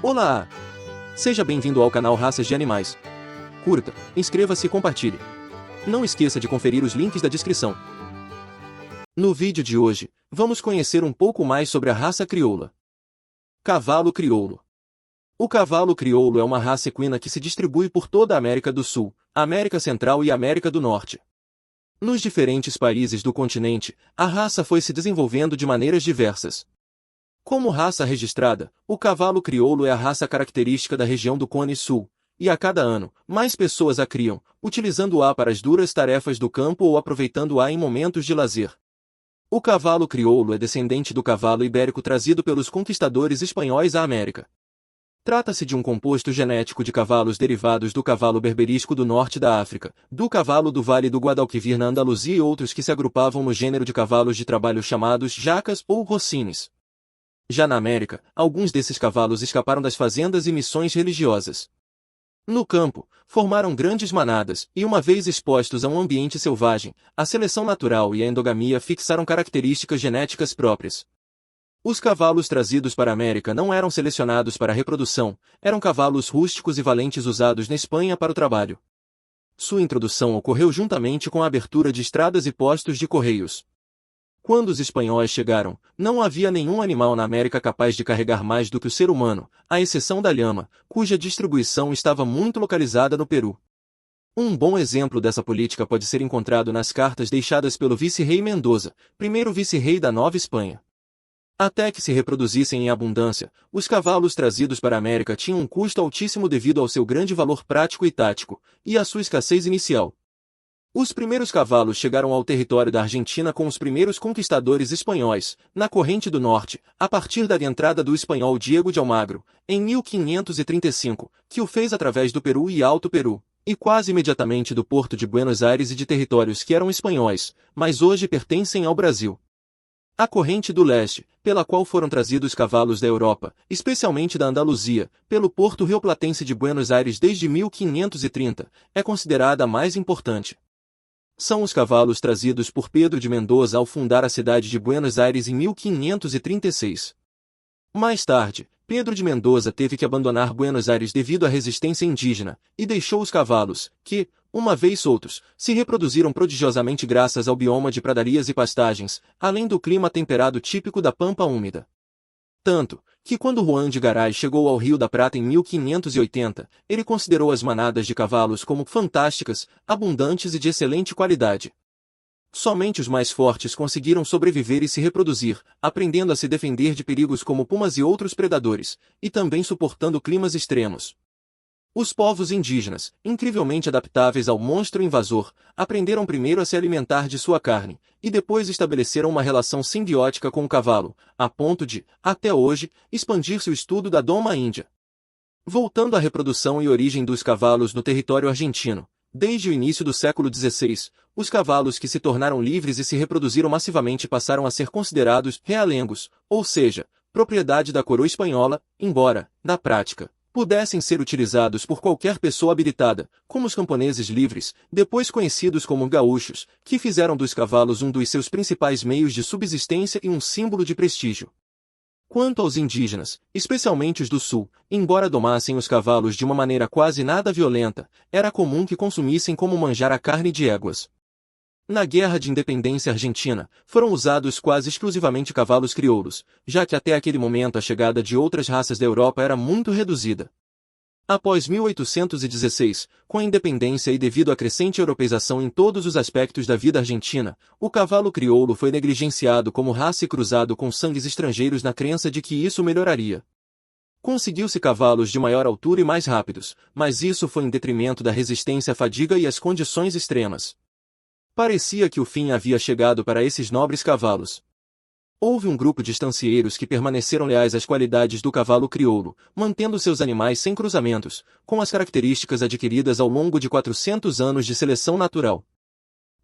Olá! Seja bem-vindo ao canal Raças de Animais. Curta, inscreva-se e compartilhe. Não esqueça de conferir os links da descrição. No vídeo de hoje, vamos conhecer um pouco mais sobre a raça crioula. Cavalo crioulo. O cavalo crioulo é uma raça equina que se distribui por toda a América do Sul, América Central e América do Norte. Nos diferentes países do continente, a raça foi se desenvolvendo de maneiras diversas. Como raça registrada, o cavalo crioulo é a raça característica da região do Cone Sul, e a cada ano, mais pessoas a criam, utilizando-a para as duras tarefas do campo ou aproveitando-a em momentos de lazer. O cavalo crioulo é descendente do cavalo ibérico trazido pelos conquistadores espanhóis à América. Trata-se de um composto genético de cavalos derivados do cavalo berberisco do norte da África, do cavalo do Vale do Guadalquivir na Andaluzia e outros que se agrupavam no gênero de cavalos de trabalho chamados jacas ou rocines. Já na América, alguns desses cavalos escaparam das fazendas e missões religiosas. No campo, formaram grandes manadas, e uma vez expostos a um ambiente selvagem, a seleção natural e a endogamia fixaram características genéticas próprias. Os cavalos trazidos para a América não eram selecionados para a reprodução, eram cavalos rústicos e valentes usados na Espanha para o trabalho. Sua introdução ocorreu juntamente com a abertura de estradas e postos de correios. Quando os espanhóis chegaram, não havia nenhum animal na América capaz de carregar mais do que o ser humano, à exceção da lhama, cuja distribuição estava muito localizada no Peru. Um bom exemplo dessa política pode ser encontrado nas cartas deixadas pelo vice-rei Mendoza, primeiro vice-rei da Nova Espanha. Até que se reproduzissem em abundância, os cavalos trazidos para a América tinham um custo altíssimo devido ao seu grande valor prático e tático, e à sua escassez inicial. Os primeiros cavalos chegaram ao território da Argentina com os primeiros conquistadores espanhóis, na Corrente do Norte, a partir da entrada do espanhol Diego de Almagro, em 1535, que o fez através do Peru e Alto Peru, e quase imediatamente do Porto de Buenos Aires e de territórios que eram espanhóis, mas hoje pertencem ao Brasil. A Corrente do Leste, pela qual foram trazidos cavalos da Europa, especialmente da Andaluzia, pelo Porto Rioplatense de Buenos Aires desde 1530, é considerada a mais importante. São os cavalos trazidos por Pedro de Mendoza ao fundar a cidade de Buenos Aires em 1536. Mais tarde, Pedro de Mendoza teve que abandonar Buenos Aires devido à resistência indígena, e deixou os cavalos, que, uma vez soltos, se reproduziram prodigiosamente graças ao bioma de pradarias e pastagens, além do clima temperado típico da pampa úmida. Tanto, que quando Juan de Garay chegou ao Rio da Prata em 1580, ele considerou as manadas de cavalos como fantásticas, abundantes e de excelente qualidade. Somente os mais fortes conseguiram sobreviver e se reproduzir, aprendendo a se defender de perigos como pumas e outros predadores, e também suportando climas extremos. Os povos indígenas, incrivelmente adaptáveis ao monstro invasor, aprenderam primeiro a se alimentar de sua carne, e depois estabeleceram uma relação simbiótica com o cavalo, a ponto de, até hoje, expandir-se o estudo da doma índia. Voltando à reprodução e origem dos cavalos no território argentino, desde o início do século XVI, os cavalos que se tornaram livres e se reproduziram massivamente passaram a ser considerados realengos, ou seja, propriedade da coroa espanhola, embora, na prática, pudessem ser utilizados por qualquer pessoa habilitada, como os camponeses livres, depois conhecidos como gaúchos, que fizeram dos cavalos um dos seus principais meios de subsistência e um símbolo de prestígio. Quanto aos indígenas, especialmente os do sul, embora domassem os cavalos de uma maneira quase nada violenta, era comum que consumissem como manjar a carne de éguas. Na Guerra de Independência Argentina, foram usados quase exclusivamente cavalos crioulos, já que até aquele momento a chegada de outras raças da Europa era muito reduzida. Após 1816, com a independência e devido à crescente europeização em todos os aspectos da vida argentina, o cavalo crioulo foi negligenciado como raça e cruzado com sangues estrangeiros na crença de que isso melhoraria. Conseguiu-se cavalos de maior altura e mais rápidos, mas isso foi em detrimento da resistência à fadiga e às condições extremas. Parecia que o fim havia chegado para esses nobres cavalos. Houve um grupo de estancieiros que permaneceram leais às qualidades do cavalo crioulo, mantendo seus animais sem cruzamentos, com as características adquiridas ao longo de 400 anos de seleção natural.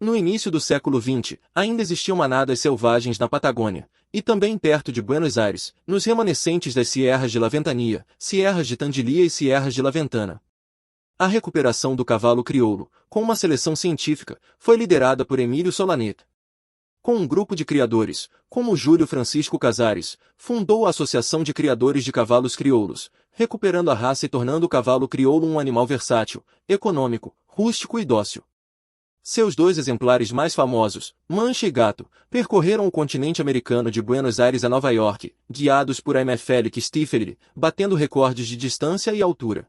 No início do século XX, ainda existiam manadas selvagens na Patagônia, e também perto de Buenos Aires, nos remanescentes das Sierras de La Ventania, Sierras de Tandilha e Sierras de La Ventana. A recuperação do cavalo crioulo, com uma seleção científica, foi liderada por Emílio Solanet. Com um grupo de criadores, como Júlio Francisco Casares, fundou a Associação de Criadores de Cavalos Crioulos, recuperando a raça e tornando o cavalo crioulo um animal versátil, econômico, rústico e dócil. Seus dois exemplares mais famosos, Mancha e Gato, percorreram o continente americano de Buenos Aires a Nova York, guiados por Aimé Félix Stiffeler, batendo recordes de distância e altura.